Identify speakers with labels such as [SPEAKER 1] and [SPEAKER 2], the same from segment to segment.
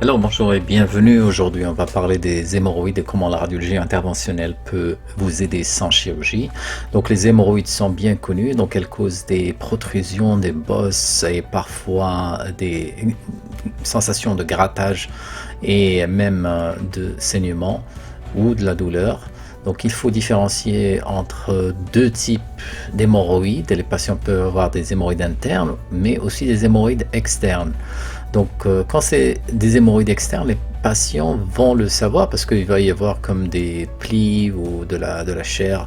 [SPEAKER 1] Alors bonjour et bienvenue. Aujourd'hui on va parler des hémorroïdes et comment la radiologie interventionnelle peut vous aider sans chirurgie. Donc les hémorroïdes sont bien connues, donc elles causent des protrusions, des bosses et parfois des sensations de grattage et même de saignement ou de la douleur. Donc il faut différencier entre deux types d'hémorroïdes. Les patients peuvent avoir des hémorroïdes internes mais aussi des hémorroïdes externes. Donc, quand c'est des hémorroïdes externes, les patients vont le savoir parce qu'il va y avoir comme des plis ou de la chair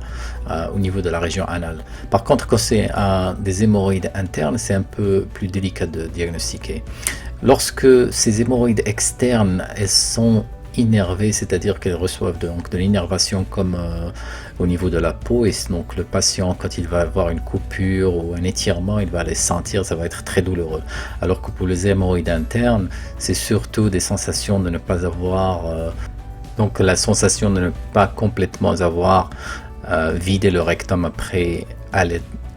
[SPEAKER 1] au niveau de la région anale. Par contre, quand c'est des hémorroïdes internes, c'est un peu plus délicat de diagnostiquer. Lorsque ces hémorroïdes externes, elles sont innervées, c'est-à-dire qu'elles reçoivent donc de l'innervation comme au niveau de la peau, et donc le patient, quand il va avoir une coupure ou un étirement, il va les sentir, ça va être très douloureux. Alors que pour les hémorroïdes internes, c'est surtout des sensations de ne pas avoir, donc la sensation de ne pas complètement avoir vidé le rectum après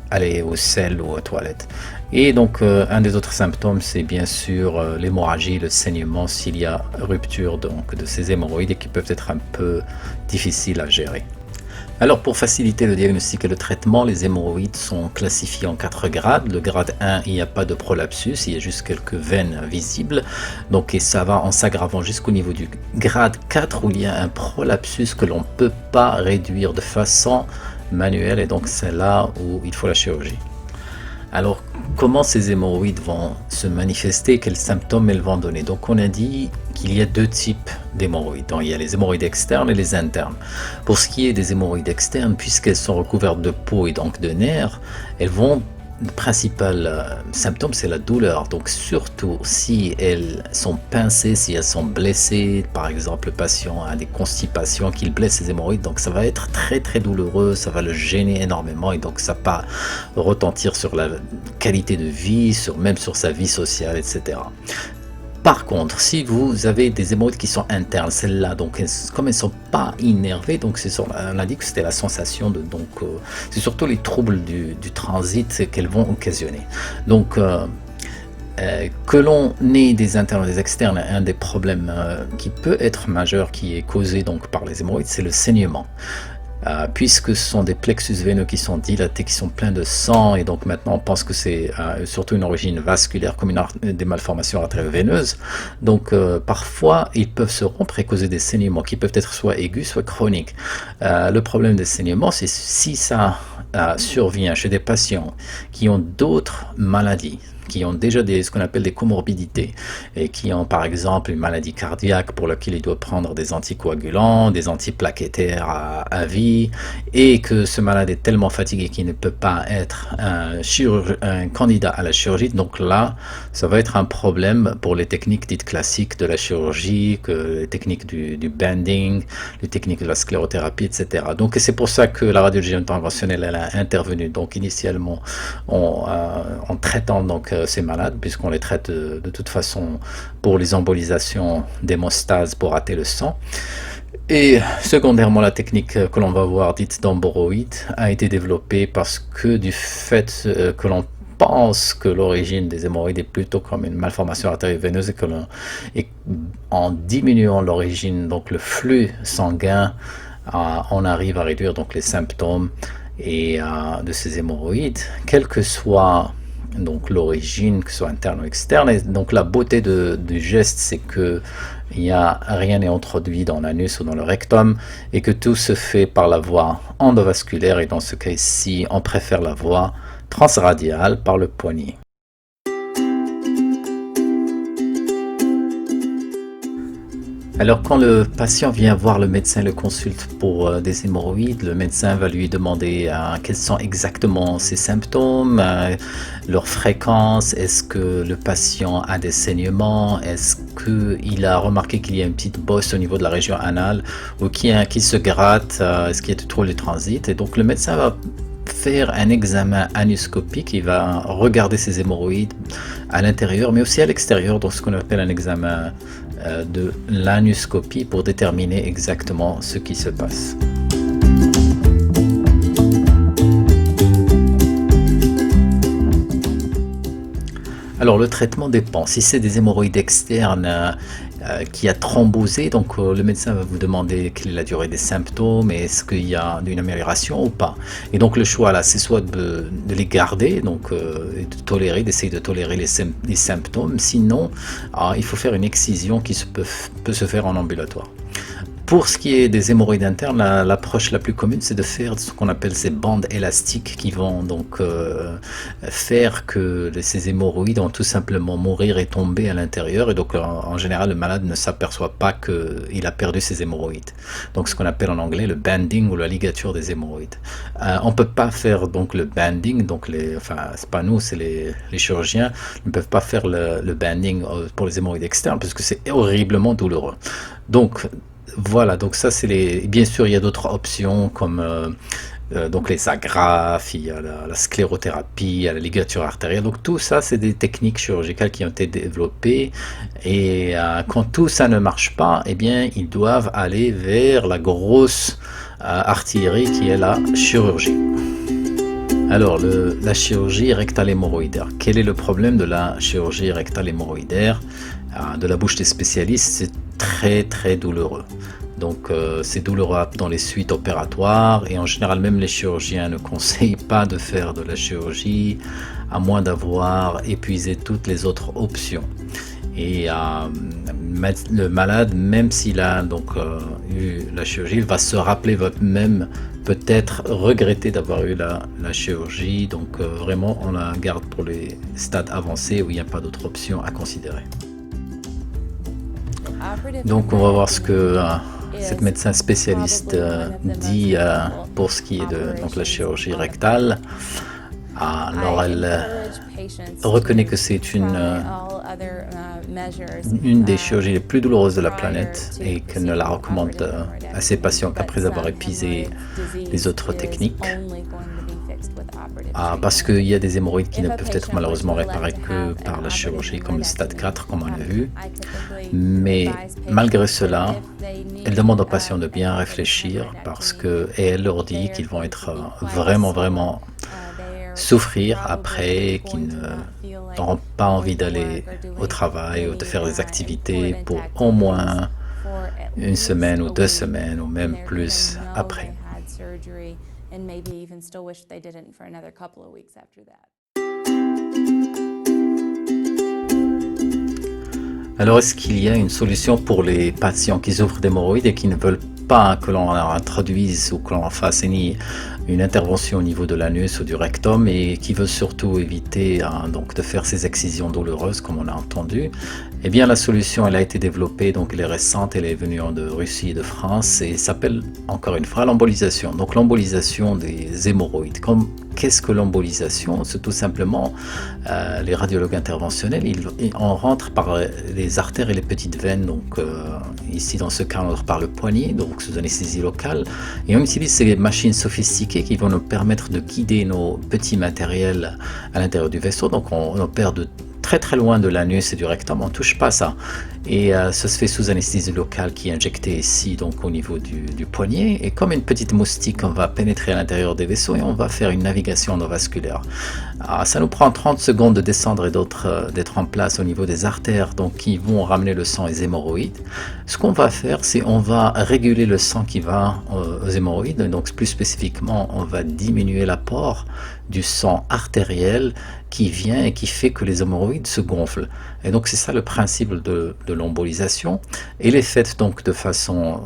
[SPEAKER 1] aller aux selles ou aux toilettes. Et donc un des autres symptômes, c'est bien sûr l'hémorragie, le saignement s'il y a rupture donc, de ces hémorroïdes et qui peuvent être un peu difficiles à gérer. Alors pour faciliter le diagnostic et le traitement, les hémorroïdes sont classifiés en 4 grades. Le grade 1, il n'y a pas de prolapsus, il y a juste quelques veines visibles. Donc et ça va en s'aggravant jusqu'au niveau du grade 4 où il y a un prolapsus que l'on ne peut pas réduire de façon manuelle, et donc c'est là où il faut la chirurgie. Alors, comment ces hémorroïdes vont se manifester? Quels symptômes elles vont donner? Donc, on a dit qu'il y a deux types d'hémorroïdes. Donc, il y a les hémorroïdes externes et les internes. Pour ce qui est des hémorroïdes externes, puisqu'elles sont recouvertes de peau et donc de nerfs, elles vont... Le principal symptôme, c'est la douleur. Donc, surtout si elles sont pincées, si elles sont blessées, par exemple, le patient a des constipations qui blessent ses hémorroïdes, donc ça va être très très douloureux, ça va le gêner énormément et donc ça va retentir sur la qualité de vie, même sur sa vie sociale, etc. Par contre, si vous avez des hémorroïdes qui sont internes, celles-là, donc comme elles ne sont pas innervées, donc on a dit que c'était la sensation de, donc c'est surtout les troubles du transit qu'elles vont occasionner. Donc que l'on ait des internes ou des externes, un des problèmes qui peut être majeur, qui est causé donc par les hémorroïdes, c'est le saignement. Puisque ce sont des plexus veineux qui sont dilatés, qui sont pleins de sang, et donc maintenant on pense que c'est surtout une origine vasculaire comme des malformations artério-veineuses. Donc parfois ils peuvent se rompre et causer des saignements qui peuvent être soit aigus soit chroniques. Le problème des saignements, c'est si ça survient chez des patients qui ont d'autres maladies, qui ont déjà ce qu'on appelle des comorbidités et qui ont par exemple une maladie cardiaque pour laquelle il doit prendre des anticoagulants, des antiplaquettaires à vie, et que ce malade est tellement fatigué qu'il ne peut pas être un candidat à la chirurgie. Donc là, ça va être un problème pour les techniques dites classiques de la chirurgie, les techniques du bending, les techniques de la sclérothérapie, etc. Donc c'est pour ça que la radiologie interventionnelle elle a intervenu. Donc initialement en traitant donc ces malades, puisqu'on les traite de toute façon pour les embolisations d'hémostase pour rater le sang. Et secondairement, la technique que l'on va voir dite d'emboroïde a été développée parce que du fait que l'on pense que l'origine des hémorroïdes est plutôt comme une malformation artério-veineuse et en diminuant l'origine, donc le flux sanguin, on arrive à réduire donc les symptômes de ces hémorroïdes, quelle que soit donc l'origine, que ce soit interne ou externe. Et donc la beauté du geste, c'est que rien n'est introduit dans l'anus ou dans le rectum et que tout se fait par la voie endovasculaire, et dans ce cas-ci, on préfère la voie transradiale par le poignet. Alors quand le patient vient voir le médecin, le consulte pour des hémorroïdes, le médecin va lui demander quels sont exactement ses symptômes, leur fréquence, est-ce que le patient a des saignements, est-ce qu'il a remarqué qu'il y a une petite bosse au niveau de la région anale ou qui se gratte, est-ce qu'il y a du trouble du transit. Et donc le médecin va faire un examen anuscopique, il va regarder ces hémorroïdes à l'intérieur mais aussi à l'extérieur, donc ce qu'on appelle un examen de l'anuscopie pour déterminer exactement ce qui se passe. Alors le traitement dépend. Si c'est des hémorroïdes externes, qui a thrombosé. Donc le médecin va vous demander quelle est la durée des symptômes et est-ce qu'il y a une amélioration ou pas. Et donc le choix là, c'est soit de les garder, donc et de tolérer, d'essayer de tolérer les symptômes. Sinon, il faut faire une excision qui peut se faire en ambulatoire. Pour ce qui est des hémorroïdes internes, l'approche la plus commune, c'est de faire ce qu'on appelle ces bandes élastiques qui vont donc faire que ces hémorroïdes vont tout simplement mourir et tomber à l'intérieur. Et donc, en général, le malade ne s'aperçoit pas qu'il a perdu ses hémorroïdes. Donc, ce qu'on appelle en anglais le banding ou la ligature des hémorroïdes. On ne peut pas faire donc le banding, donc c'est pas nous, c'est les chirurgiens, ne peuvent pas faire le banding pour les hémorroïdes externes parce que c'est horriblement douloureux. Donc, voilà, donc ça c'est bien sûr il y a d'autres options comme donc les agrafes, il y a la sclérothérapie, il y a la ligature artérielle. Donc tout ça c'est des techniques chirurgicales qui ont été développées et quand tout ça ne marche pas, eh bien ils doivent aller vers la grosse artillerie qui est la chirurgie. Alors, la chirurgie rectale hémorroïdaire. Quel est le problème de la chirurgie rectale hémorroïdaire de la bouche des spécialistes? C'est très très douloureux. Donc c'est douloureux dans les suites opératoires et en général même les chirurgiens ne conseillent pas de faire de la chirurgie à moins d'avoir épuisé toutes les autres options. Et le malade, même s'il a donc eu la chirurgie, il va se rappeler, va même peut-être regretter d'avoir eu la chirurgie. Donc vraiment, on la garde pour les stades avancés où il n'y a pas d'autre option à considérer. Donc on va voir ce que cette médecin spécialiste dit pour ce qui est de donc, la chirurgie rectale. Alors elle reconnaît que c'est une des chirurgies les plus douloureuses de la planète et qu'elle ne la recommande à ses patients qu'après avoir épuisé les autres techniques. Parce qu'il y a des hémorroïdes qui ne peuvent être malheureusement réparés que par la chirurgie, comme le stade 4, comme on a vu. Mais malgré cela, elle demande aux patients de bien réfléchir et elle leur dit qu'ils vont être vraiment souffrir après, qu'ils n'auront pas envie d'aller au travail ou de faire des activités pour au moins une semaine ou 2 semaines ou même plus après. Alors, est-ce qu'il y a une solution pour les patients qui souffrent d'hémorroïdes et qui ne veulent pas que l'on introduise ou que l'on fasse une intervention au niveau de l'anus ou du rectum et qui veut surtout éviter donc de faire ces excisions douloureuses comme on a entendu? Eh bien la solution elle a été développée, donc elle est récente, elle est venue de Russie et de France et s'appelle encore une fois l'embolisation. Donc l'embolisation des hémorroïdes. Qu'est-ce que l'embolisation? C'est tout simplement les radiologues interventionnels, on rentre par les artères et les petites veines, donc ici dans ce cas on rentre par le poignet, donc sous anesthésie locale, et on utilise ces machines sophistiquées qui vont nous permettre de guider nos petits matériels à l'intérieur du vaisseau. Donc on opère de très loin de l'anus et du rectum, on ne touche pas ça. Et ça se fait sous anesthésie locale qui est injectée ici, donc au niveau du poignet. Et comme une petite moustique, on va pénétrer à l'intérieur des vaisseaux et on va faire une navigation endovasculaire. Ça nous prend 30 secondes de descendre et d'être en place au niveau des artères, donc qui vont ramener le sang aux hémorroïdes. Ce qu'on va faire, c'est on va réguler le sang qui va aux hémorroïdes. Donc plus spécifiquement, on va diminuer l'apport du sang artériel qui vient et qui fait que les hémorroïdes se gonflent. Et donc c'est ça le principe de l'embolisation. Elle est faite donc de façon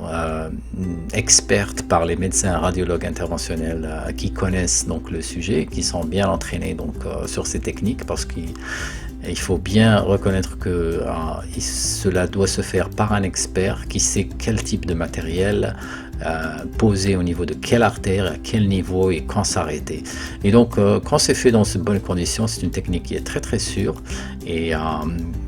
[SPEAKER 1] experte par les médecins radiologues interventionnels qui connaissent donc le sujet, qui sont bien entraînés donc sur ces techniques, parce qu'il faut bien reconnaître que cela doit se faire par un expert qui sait quel type de matériel poser au niveau de quelle artère, à quel niveau et quand s'arrêter. Et donc quand c'est fait dans de bonnes conditions, c'est une technique qui est très sûre et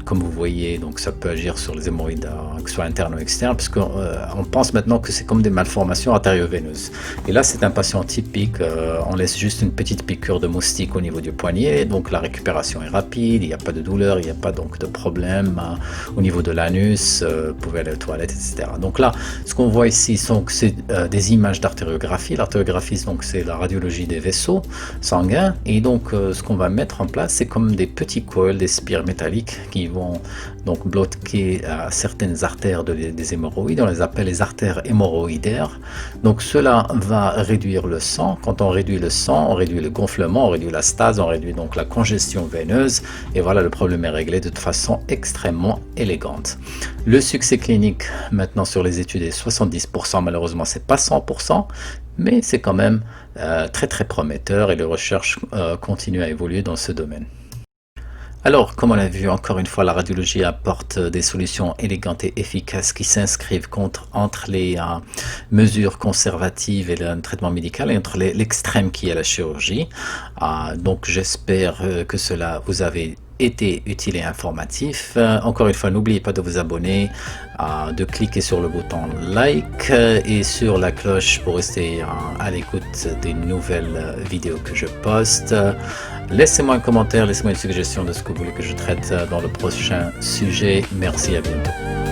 [SPEAKER 1] comme vous voyez, donc ça peut agir sur les hémorroïdes, que ce soit internes ou externes, parce qu'on pense maintenant que c'est comme des malformations artério-veineuses. Et là c'est un patient typique, on laisse juste une petite piqûre de moustique au niveau du poignet, donc la récupération est rapide, il n'y a pas de douleur, il n'y a pas donc de problème au niveau de l'anus, vous pouvez aller aux toilettes, etc. Donc là, ce qu'on voit ici, c'est des images d'artériographie. L'artériographie, donc c'est la radiologie des vaisseaux sanguins, et donc ce qu'on va mettre en place, c'est comme des petits coils, des spires métalliques qui vont donc bloquer certaines artères des hémorroïdes. On les appelle les artères hémorroïdaires. Donc cela va réduire le sang. Quand on réduit le sang, on réduit le gonflement, on réduit la stase, on réduit donc la congestion veineuse. Et voilà, le problème est réglé de façon extrêmement élégante. Le succès clinique maintenant sur les études est 70%. Malheureusement, c'est pas 100%. Mais c'est quand même très très prometteur et les recherches continuent à évoluer dans ce domaine. Alors, comme on l'a vu, encore une fois, la radiologie apporte des solutions élégantes et efficaces qui s'inscrivent entre les mesures conservatives et le traitement médical et entre l'extrême qui est la chirurgie. Donc, j'espère que cela vous avait été utile et informatif. Encore une fois, n'oubliez pas de vous abonner, de cliquer sur le bouton like et sur la cloche pour rester à l'écoute des nouvelles vidéos que je poste. Laissez-moi un commentaire, laissez-moi une suggestion de ce que vous voulez que je traite dans le prochain sujet. Merci, à bientôt.